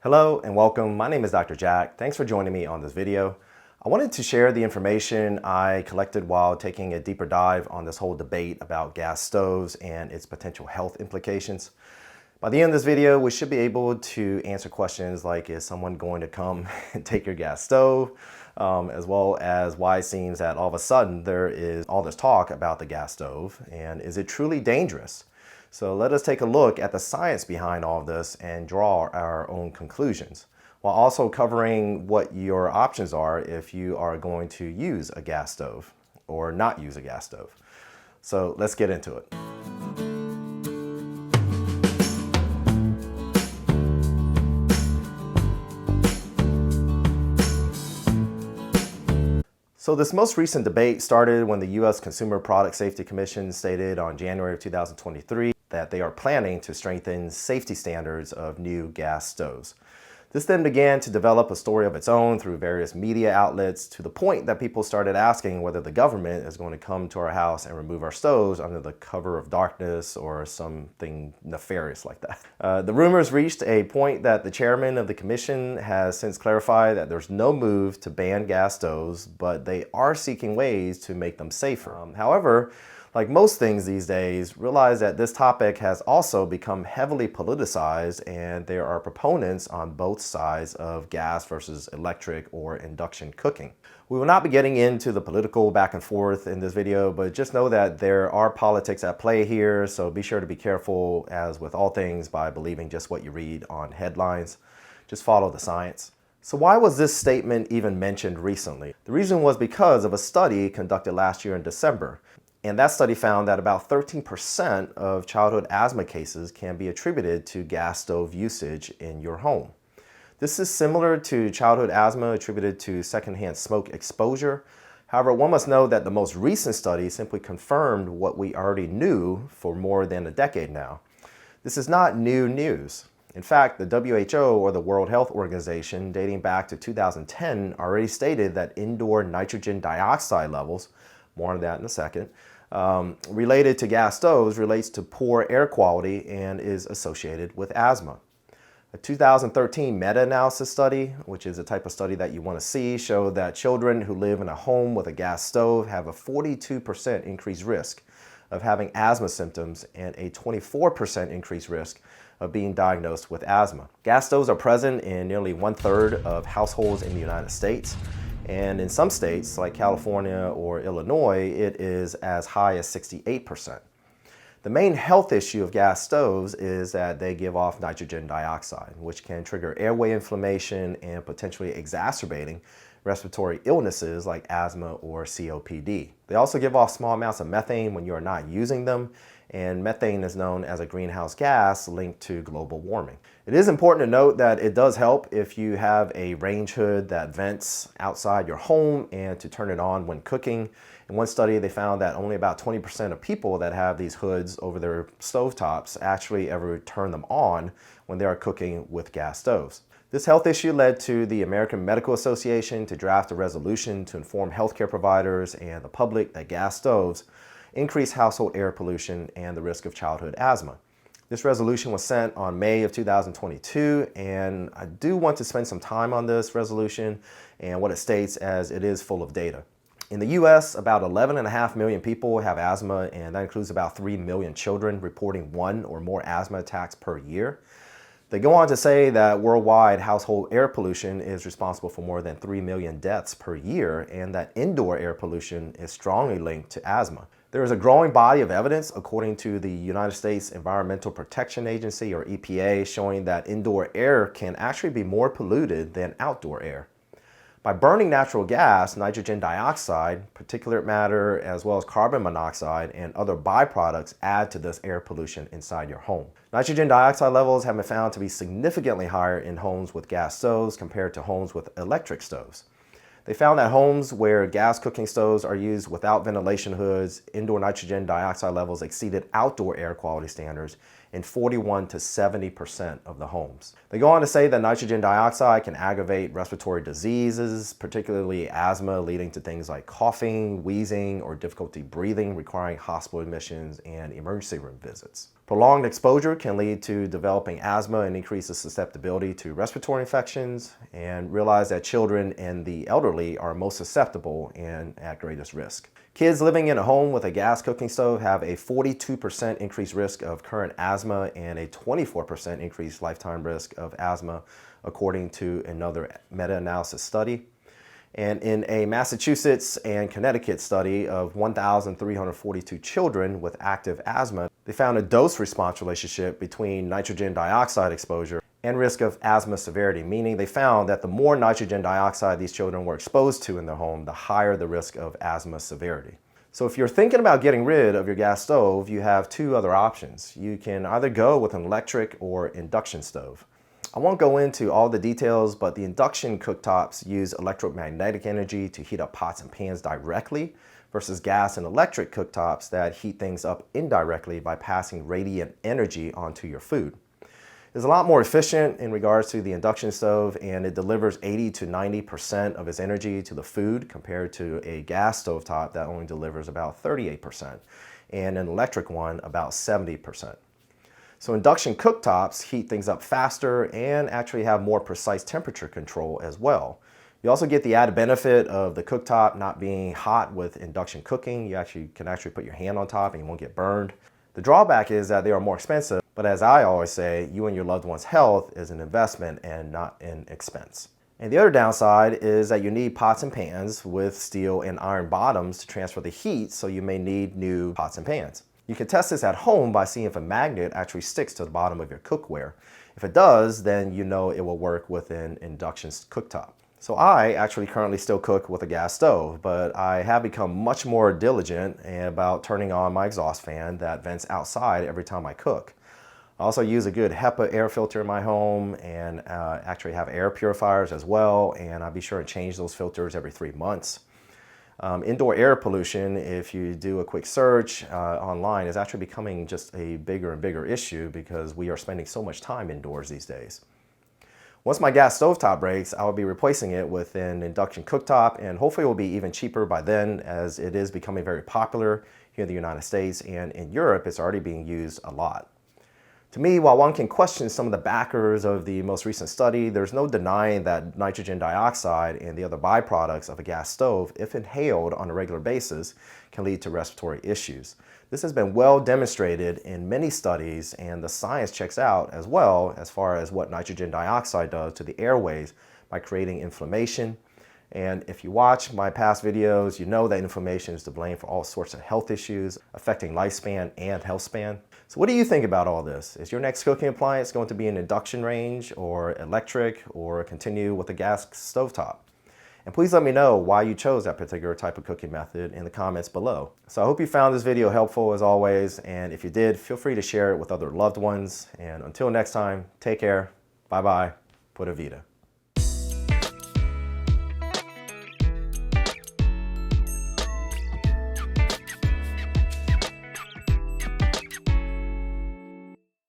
Hello and welcome. My name is Dr. Jack. Thanks for joining me on this video. I wanted to share the information I collected while taking a deeper dive on this whole debate about gas stoves and its potential health implications. By the end of this video, we should be able to answer questions like, is someone going to come and take your gas stove? As well as why it seems that all of a sudden there is all this talk about the gas stove, and is it truly dangerous? So let us take a look at the science behind all of this and draw our own conclusions, while also covering what your options are if you are going to use a gas stove or not use a gas stove. So let's get into it. So this most recent debate started when the U.S. Consumer Product Safety Commission stated on January of 2023 that they are planning to strengthen safety standards of new gas stoves. This then began to develop a story of its own through various media outlets, to the point that people started asking whether the government is going to come to our house and remove our stoves under the cover of darkness or something nefarious like that. The rumors reached a point that the chairman of the commission has since clarified that there's no move to ban gas stoves, but they are seeking ways to make them safer. However, like most things these days, realize that this topic has also become heavily politicized, and there are proponents on both sides of gas versus electric or induction cooking. We will not be getting into the political back and forth in this video, but just know that there are politics at play here, so be sure to be careful, as with all things, by believing just what you read on headlines. Just follow the science. So why was this statement even mentioned recently? The reason was because of a study conducted last year in December. And that study found that about 13% of childhood asthma cases can be attributed to gas stove usage in your home. This is similar to childhood asthma attributed to secondhand smoke exposure. However, one must know that the most recent study simply confirmed what we already knew for more than a decade now. This is not new news. In fact, the WHO, or the World Health Organization, dating back to 2010, already stated that indoor nitrogen dioxide levels, more on that in a second, related to gas stoves relates to poor air quality and is associated with asthma. A 2013 meta-analysis study, which is a type of study that you want to see, showed that children who live in a home with a gas stove have a 42% increased risk of having asthma symptoms and a 24% increased risk of being diagnosed with asthma. Gas stoves are present in nearly 1/3 of households in the United States. And in some states, like California or Illinois, it is as high as 68%. The main health issue of gas stoves is that they give off nitrogen dioxide, which can trigger airway inflammation and potentially exacerbating respiratory illnesses like asthma or COPD. They also give off small amounts of methane when you are not using them, and methane is known as a greenhouse gas linked to global warming. It is important to note that it does help if you have a range hood that vents outside your home and to turn it on when cooking. In one study, they found that only about 20% of people that have these hoods over their stovetops actually ever turn them on when they are cooking with gas stoves. This health issue led to the American Medical Association to draft a resolution to inform healthcare providers and the public that gas stoves increase household air pollution and the risk of childhood asthma. This resolution was sent on May of 2022, and I do want to spend some time on this resolution and what it states, as it is full of data. In the US, about 11.5 million people have asthma, and that includes about 3 million children reporting one or more asthma attacks per year. They go on to say that worldwide household air pollution is responsible for more than 3 million deaths per year, and that indoor air pollution is strongly linked to asthma. There is a growing body of evidence, according to the United States Environmental Protection Agency, or EPA, showing that indoor air can actually be more polluted than outdoor air. By burning natural gas, nitrogen dioxide, particulate matter, as well as carbon monoxide and other byproducts add to this air pollution inside your home. Nitrogen dioxide levels have been found to be significantly higher in homes with gas stoves compared to homes with electric stoves. They found that homes where gas cooking stoves are used without ventilation hoods, indoor nitrogen dioxide levels exceeded outdoor air quality standards, in 41 to 70% of the homes. They go on to say that nitrogen dioxide can aggravate respiratory diseases, particularly asthma, leading to things like coughing, wheezing, or difficulty breathing, requiring hospital admissions and emergency room visits. Prolonged exposure can lead to developing asthma and increase the susceptibility to respiratory infections, and realize that children and the elderly are most susceptible and at greatest risk. Kids living in a home with a gas cooking stove have a 42% increased risk of current asthma and a 24% increased lifetime risk of asthma, according to another meta-analysis study. And in a Massachusetts and Connecticut study of 1,342 children with active asthma, they found a dose-response relationship between nitrogen dioxide exposure and risk of asthma severity, meaning they found that the more nitrogen dioxide these children were exposed to in their home, the higher the risk of asthma severity. So if you're thinking about getting rid of your gas stove, you have two other options. You can either go with an electric or induction stove. I won't go into all the details, but the induction cooktops use electromagnetic energy to heat up pots and pans directly versus gas and electric cooktops that heat things up indirectly by passing radiant energy onto your food. It's a lot more efficient in regards to the induction stove, and it delivers 80 to 90% of its energy to the food compared to a gas stovetop that only delivers about 38%, and an electric one about 70%. So induction cooktops heat things up faster and actually have more precise temperature control as well. You also get the added benefit of the cooktop not being hot with induction cooking. You can actually put your hand on top and you won't get burned. The drawback is that they are more expensive, but as I always say, you and your loved one's health is an investment and not an expense. And the other downside is that you need pots and pans with steel and iron bottoms to transfer the heat, so you may need new pots and pans. You can test this at home by seeing if a magnet actually sticks to the bottom of your cookware. If it does, then you know it will work with an induction cooktop. So I actually currently still cook with a gas stove, but I have become much more diligent about turning on my exhaust fan that vents outside every time I cook. I also use a good HEPA air filter in my home, and actually have air purifiers as well, and I'll be sure to change those filters every 3 months. Indoor air pollution, if you do a quick search online, is actually becoming just a bigger and bigger issue because we are spending so much time indoors these days. Once my gas stovetop breaks, I will be replacing it with an induction cooktop, and hopefully it will be even cheaper by then, as it is becoming very popular here in the United States, and in Europe it's already being used a lot. To me, while one can question some of the backers of the most recent study, there's no denying that nitrogen dioxide and the other byproducts of a gas stove, if inhaled on a regular basis, can lead to respiratory issues. This has been well demonstrated in many studies, and the science checks out as well as far as what nitrogen dioxide does to the airways by creating inflammation. And if you watch my past videos, you know that inflammation is to blame for all sorts of health issues affecting lifespan and health span. So what do you think about all this? Is your next cooking appliance going to be an induction range or electric, or continue with a gas stovetop? And please let me know why you chose that particular type of cooking method in the comments below. So I hope you found this video helpful as always, and if you did, feel free to share it with other loved ones. And until next time, take care, bye-bye, Pura Vida.